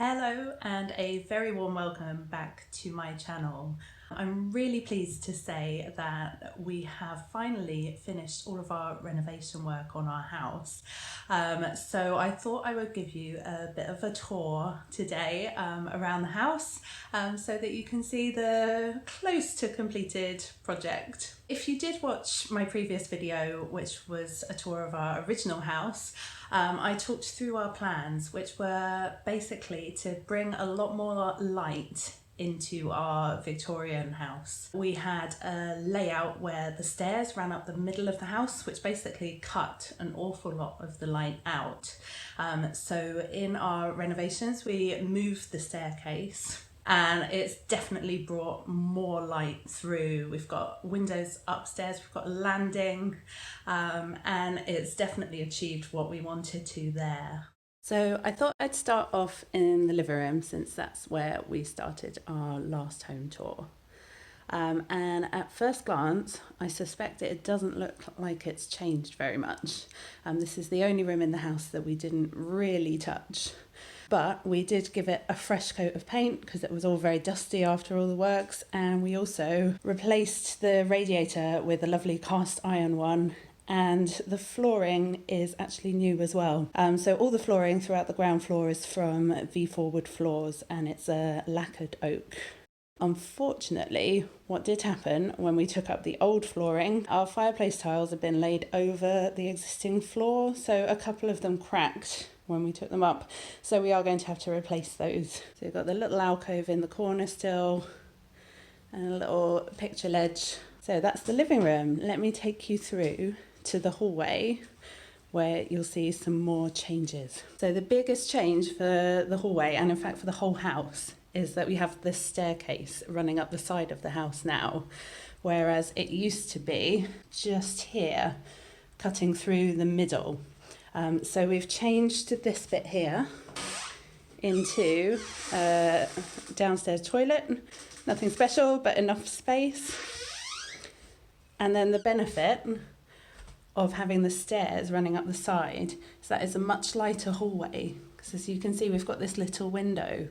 Hello and a very warm welcome back to my channel. I'm really pleased to say that we have finally finished all of our renovation work on our house. So I thought I would give you a bit of a tour today around the house so that you can see the close to completed project. If you did watch my previous video, which was a tour of our original house, I talked through our plans, which were basically to bring a lot more light into our Victorian house. We had a layout where the stairs ran up the middle of the house, which basically cut an awful lot of the light out. So in our renovations, we moved the staircase, and it's definitely brought more light through. We've got windows upstairs, we've got a landing, and it's definitely achieved what we wanted to there. So I thought I'd start off in the living room, since that's where we started our last home tour. And at first glance, I suspect it doesn't look like it's changed very much. This is the only room in the house that we didn't really touch. But we did give it a fresh coat of paint because it was all very dusty after all the works. And we also replaced the radiator with a lovely cast iron one. And the flooring is actually new as well. So all the flooring throughout the ground floor is from V4 Wood Floors, and it's a lacquered oak. Unfortunately, what did happen when we took up the old flooring, our fireplace tiles had been laid over the existing floor, so a couple of them cracked when we took them up. So we are going to have to replace those. So we've got the little alcove in the corner still, and a little picture ledge. So that's the living room. Let me take you through to the hallway where you'll see some more changes. So the biggest change for the hallway, and in fact for the whole house, is that we have this staircase running up the side of the house now, whereas it used to be just here, cutting through the middle. So we've changed this bit here into a downstairs toilet. Nothing special, but enough space. And then the benefit of having the stairs running up the side is that it's a much lighter hallway, because as you can see, we've got this little window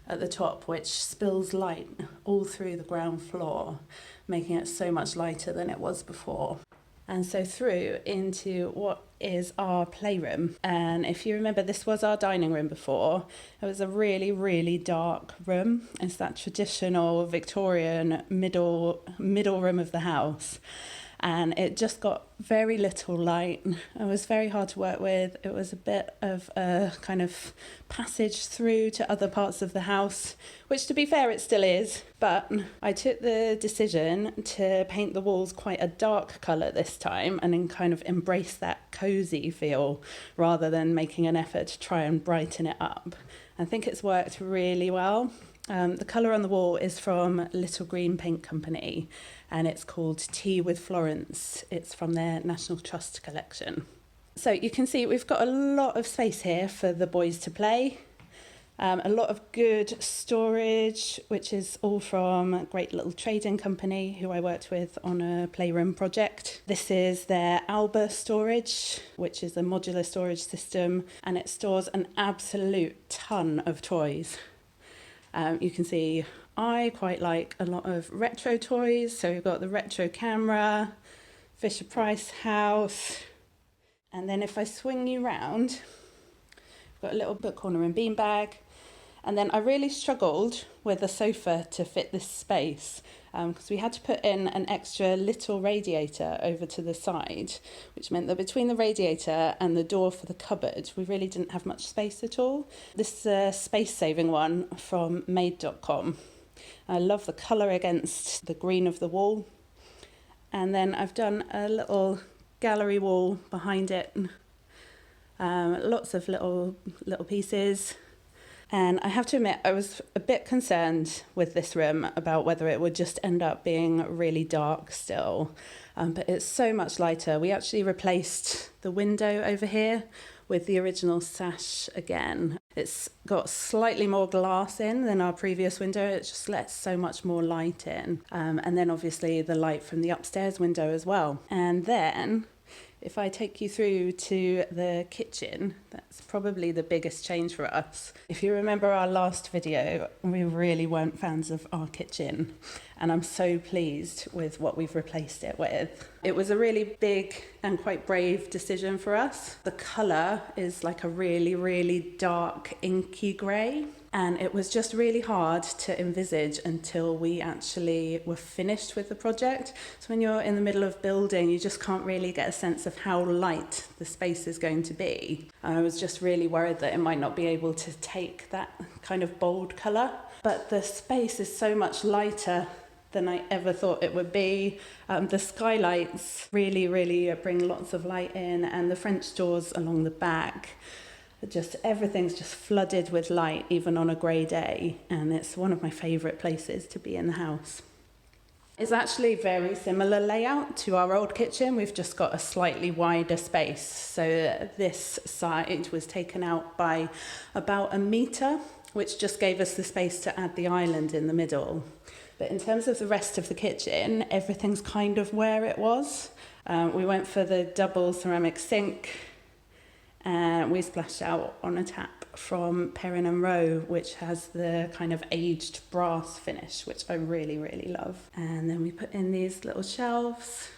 at the top which spills light all through the ground floor, making it so much lighter than it was before. And so through into what is our playroom. And if you remember, this was our dining room before. It was a really, really dark room. It's that traditional Victorian middle room of the house. And it just got very little light. It was very hard to work with. It was a bit of a kind of passage through to other parts of the house, which, to be fair, it still is. But I took the decision to paint the walls quite a dark colour this time, and then kind of embrace that cosy feel rather than making an effort to try and brighten it up. I think it's worked really well. The colour on the wall is from Little Green Paint Company, and it's called Tea with Florence. It's from their National Trust collection. So you can see we've got a lot of space here for the boys to play. A lot of good storage, which is all from a great little trading company who I worked with on a Playroom project. This is their Alba storage, which is a modular storage system, and it stores an absolute ton of toys. You can see I quite like a lot of retro toys. So we've got the retro camera, Fisher-Price house. And then if I swing you round, we've got a little book corner and beanbag. And then I really struggled with a sofa to fit this space, because we had to put in an extra little radiator over to the side, which meant that between the radiator and the door for the cupboard, we really didn't have much space at all. This is a space-saving one from made.com. I love the colour against the green of the wall. And then I've done a little gallery wall behind it. Lots of little pieces. And I have to admit, I was a bit concerned with this room about whether it would just end up being really dark still. But it's so much lighter. We actually replaced the window over here with the original sash again. It's got slightly more glass in than our previous window. It just lets so much more light in. And then obviously the light from the upstairs window as well. And then If I take you through to the kitchen, that's probably the biggest change for us. If you remember our last video, we really weren't fans of our kitchen, and I'm so pleased with what we've replaced it with. It was a really big and quite brave decision for us. The colour is like a really, really dark, inky grey. And it was just really hard to envisage until we actually were finished with the project. So when you're in the middle of building, you just can't really get a sense of how light the space is going to be. I was just really worried that it might not be able to take that kind of bold colour. But the space is so much lighter than I ever thought it would be. The skylights really bring lots of light in, and the French doors along the back. Everything's just flooded with light, even on a grey day, and it's one of my favourite places to be in the house. It's actually very similar layout to our old kitchen. We've just got a slightly wider space. So this side was taken out by about a metre, which just gave us the space to add the island in the middle. But in terms of the rest of the kitchen, everything's kind of where it was. We went for the double ceramic sink, and we splashed out on a tap from Perrin and Rowe, which has the kind of aged brass finish, which I really love. And then we put in these little shelves.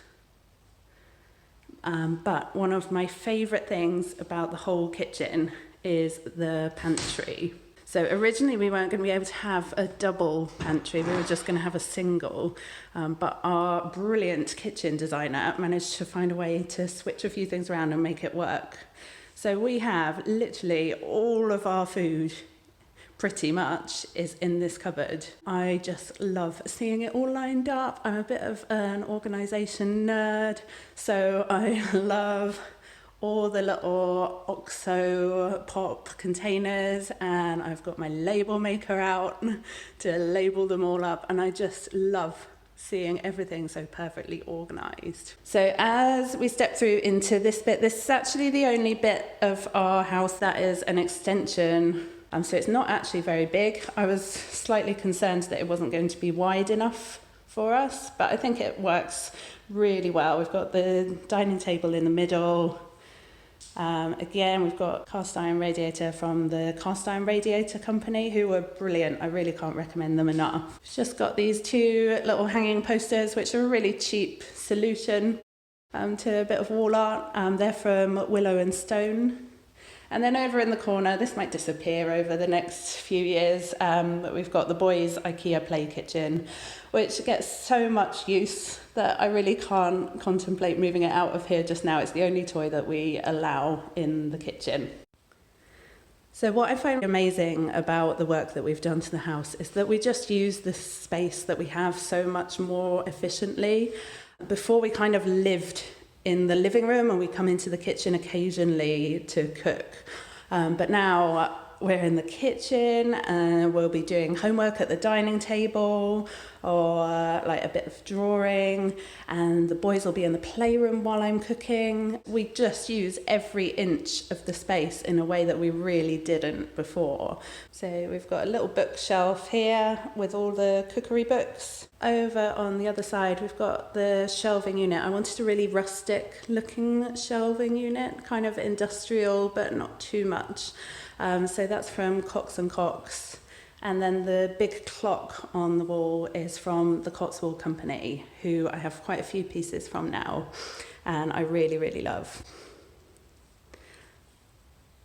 But one of my favourite things about the whole kitchen is the pantry. So originally we weren't going to be able to have a double pantry, we were just going to have a single, but our brilliant kitchen designer managed to find a way to switch a few things around and make it work. So we have literally all of our food pretty much is in this cupboard. I just love seeing it all lined up. I'm a bit of an organisation nerd, so I love all the little OXO pop containers, and I've got my label maker out to label them all up, and I just love seeing everything so perfectly organised. So as we step through into this bit, this is actually the only bit of our house that is an extension. So it's not actually very big. I was slightly concerned that it wasn't going to be wide enough for us, but I think it works really well. We've got the dining table in the middle. Again, we've got cast iron radiator from the Cast Iron Radiator Company, who were brilliant. I really can't recommend them enough. It's just got these two little hanging posters, which are a really cheap solution to a bit of wall art. They're from Willow and Stone. And then over in the corner, this might disappear over the next few years, but we've got the boys' IKEA play kitchen, which gets so much use that I really can't contemplate moving it out of here just now. It's the only toy that we allow in the kitchen. So what I find amazing about the work that we've done to the house is that we just use the space that we have so much more efficiently. Before, we kind of lived in the living room and we come into the kitchen occasionally to cook. But now we're in the kitchen and we'll be doing homework at the dining table or like a bit of drawing, and the boys will be in the playroom while I'm cooking. We just use every inch of the space in a way that we really didn't before. So we've got a little bookshelf here with all the cookery books. Over on the other side, we've got the shelving unit. I wanted a really rustic looking shelving unit, kind of industrial, but not too much. So that's from Cox & Cox. And then the big clock on the wall is from the Cotswold Company, who I have quite a few pieces from now, and I really love.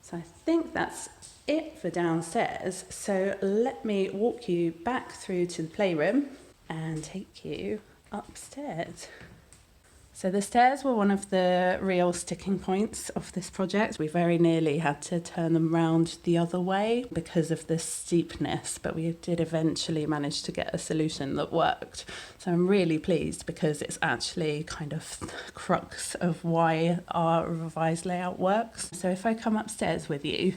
So I think that's it for downstairs. So let me walk you back through to the playroom and take you upstairs. So the stairs were one of the real sticking points of this project. We very nearly had to turn them round the other way because of the steepness, but we did eventually manage to get a solution that worked. So I'm really pleased because it's actually kind of the crux of why our revised layout works. So if I come upstairs with you,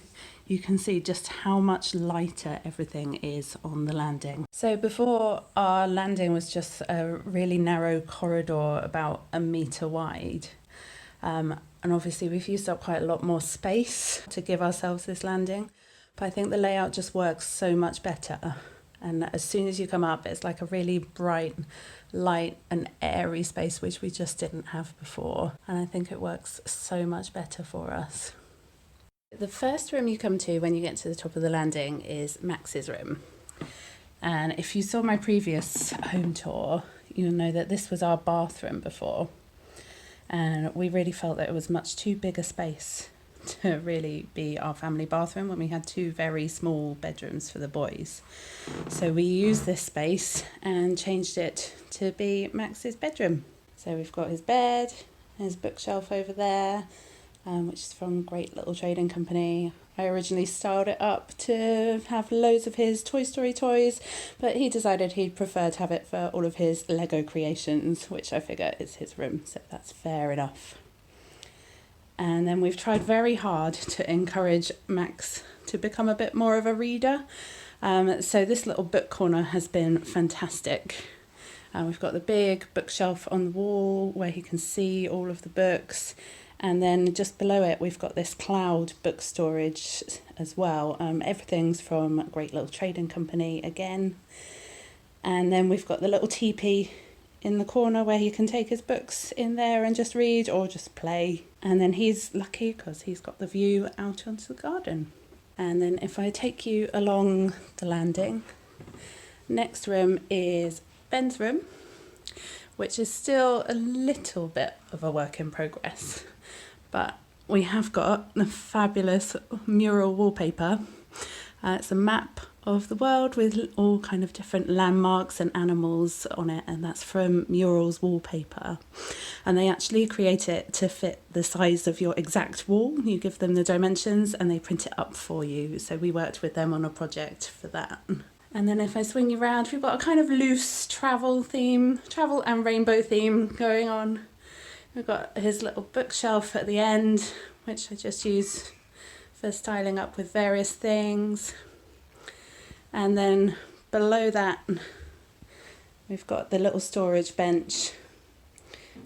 you can see just how much lighter everything is on the landing. So before, our landing was just a really narrow corridor about a metre wide. And obviously we've used up quite a lot more space to give ourselves this landing, but I think the layout just works so much better. And as soon as you come up, it's like a really bright, light and airy space, which we just didn't have before. And I think it works so much better for us. The first room you come to when you get to the top of the landing is Max's room. And if you saw my previous home tour, you'll know that this was our bathroom before. And we really felt that it was much too big a space to really be our family bathroom when we had two very small bedrooms for the boys. So we used this space and changed it to be Max's bedroom. So we've got his bed, his bookshelf over there, which is from Great Little Trading Company. I originally styled it up to have loads of his Toy Story toys, but he decided he'd prefer to have it for all of his Lego creations, which I figure is his room, so that's fair enough. And then we've tried very hard to encourage Max to become a bit more of a reader. So this little book corner has been fantastic. We've got the big bookshelf on the wall where he can see all of the books. And then just below it, we've got this cloud book storage as well. Everything's from Great Little Trading Company again. And then we've got the little teepee in the corner where he can take his books in there and just read or just play. And then he's lucky because he's got the view out onto the garden. And then if I take you along the landing, next room is Ben's room, which is still a little bit of a work in progress. But we have got the fabulous mural wallpaper. It's a map of the world with all kind of different landmarks and animals on it, and that's from Murals Wallpaper. And they actually create it to fit the size of your exact wall. You give them the dimensions and they print it up for you. So we worked with them on a project for that. And then if I swing you around, we've got a kind of loose travel and rainbow theme going on. We've got his little bookshelf at the end, which I just use for styling up with various things. And then below that, we've got the little storage bench,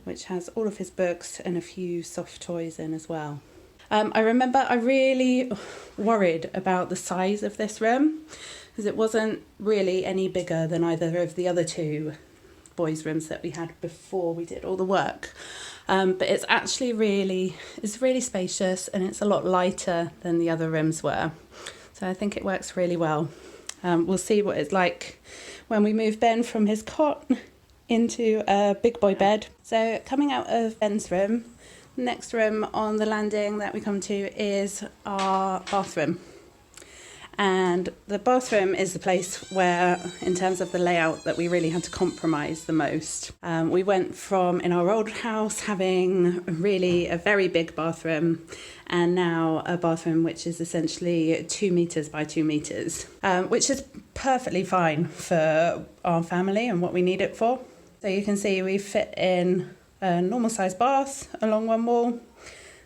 which has all of his books and a few soft toys in as well. I remember I really worried about the size of this room because it wasn't really any bigger than either of the other two boys' rooms that we had before we did all the work. But it's actually really spacious and it's a lot lighter than the other rooms were. So I think it works really well. We'll see what it's like when we move Ben from his cot into a big boy bed. So coming out of Ben's room, the next room on the landing that we come to is our bathroom. And the bathroom is the place where, in terms of the layout, that we really had to compromise the most. We went from, in our old house, having really a very big bathroom, and now a bathroom which is essentially 2 meters by 2 meters, which is perfectly fine for our family and what we need it for. So you can see we fit in a normal size bath along one wall.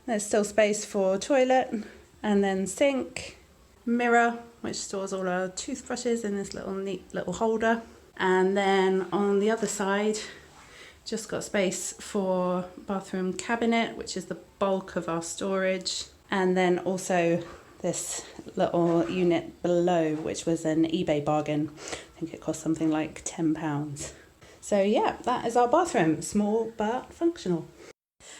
There's still space for toilet, and then sink, mirror, which stores all our toothbrushes in this neat little holder. And then on the other side, just got space for bathroom cabinet, which is the bulk of our storage. And then also this little unit below, which was an eBay bargain. I think it cost something like £10. So yeah, that is our bathroom. Small but functional.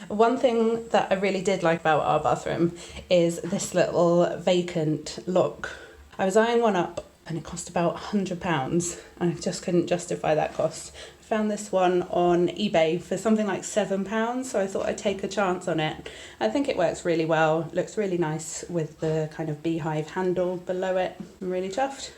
One thing that I really did like about our bathroom is this little vacant lock. I was eyeing one up and it cost about £100 and I just couldn't justify that cost. I found this one on eBay for something like £7, so I thought I'd take a chance on it. I think it works really well, looks really nice with the kind of beehive handle below it. I'm really chuffed.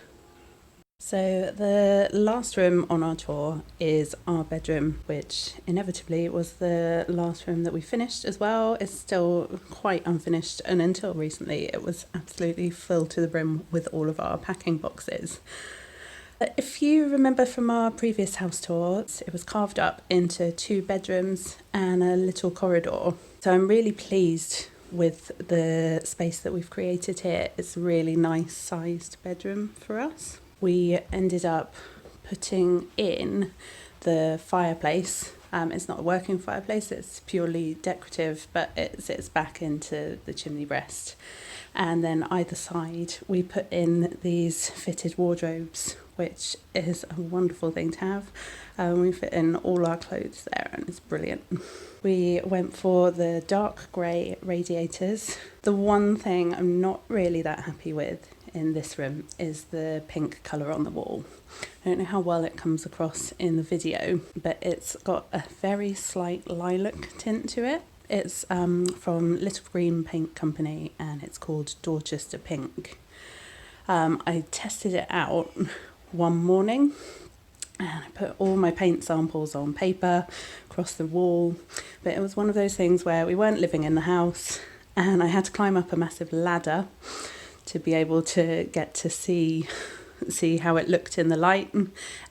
So the last room on our tour is our bedroom, which inevitably was the last room that we finished as well. It's still quite unfinished, and until recently it was absolutely filled to the brim with all of our packing boxes. If you remember from our previous house tours, it was carved up into 2 bedrooms and a little corridor. So I'm really pleased with the space that we've created here. It's a really nice sized bedroom for us. We ended up putting in the fireplace. It's not a working fireplace, it's purely decorative, but it sits back into the chimney breast. And then either side, we put in these fitted wardrobes, which is a wonderful thing to have. We fit in all our clothes there and it's brilliant. We went for the dark grey radiators. The one thing I'm not really that happy with in this room is the pink colour on the wall. I don't know how well it comes across in the video, but it's got a very slight lilac tint to it. It's from Little Green Paint Company and it's called Dorchester Pink. I tested it out one morning and I put all my paint samples on paper across the wall, but it was one of those things where we weren't living in the house and I had to climb up a massive ladder to be able to get to see how it looked in the light,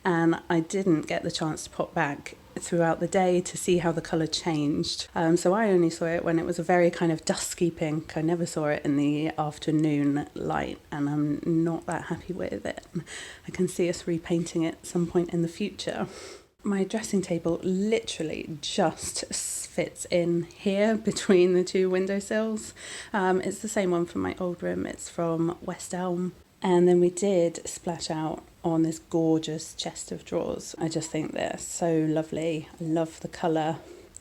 and I didn't get the chance to pop back throughout the day to see how the colour changed. So I only saw it when it was a very kind of dusky pink. I never saw it in the afternoon light and I'm not that happy with it. I can see us repainting it at some point in the future. My dressing table literally just fits in here between the two windowsills. It's the same one from my old room. It's from West Elm. And then we did splash out on this gorgeous chest of drawers. I just think they're so lovely. I love the colour.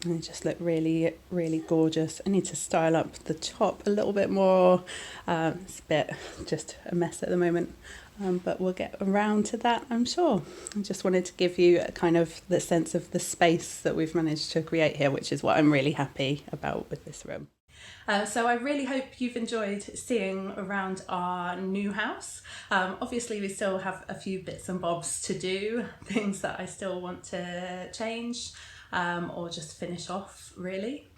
They just look really, really gorgeous. I need to style up the top a little bit more. It's a bit just a mess at the moment. But we'll get around to that, I'm sure. I just wanted to give you a kind of the sense of the space that we've managed to create here, which is what I'm really happy about with this room. So I really hope you've enjoyed seeing around our new house. Obviously we still have a few bits and bobs to do, things that I still want to change or just finish off really.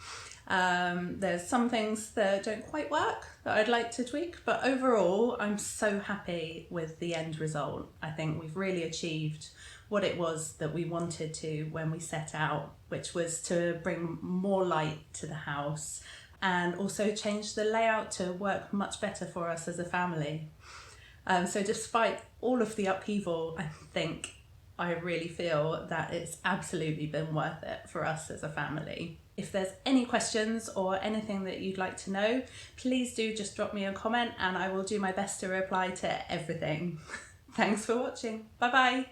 There's some things that don't quite work that I'd like to tweak, but overall I'm so happy with the end result. I think we've really achieved what it was that we wanted to when we set out, which was to bring more light to the house and also change the layout to work much better for us as a family. So despite all of the upheaval, I really feel that it's absolutely been worth it for us as a family. If there's any questions or anything that you'd like to know, please do just drop me a comment and I will do my best to reply to everything. Thanks for watching. Bye bye.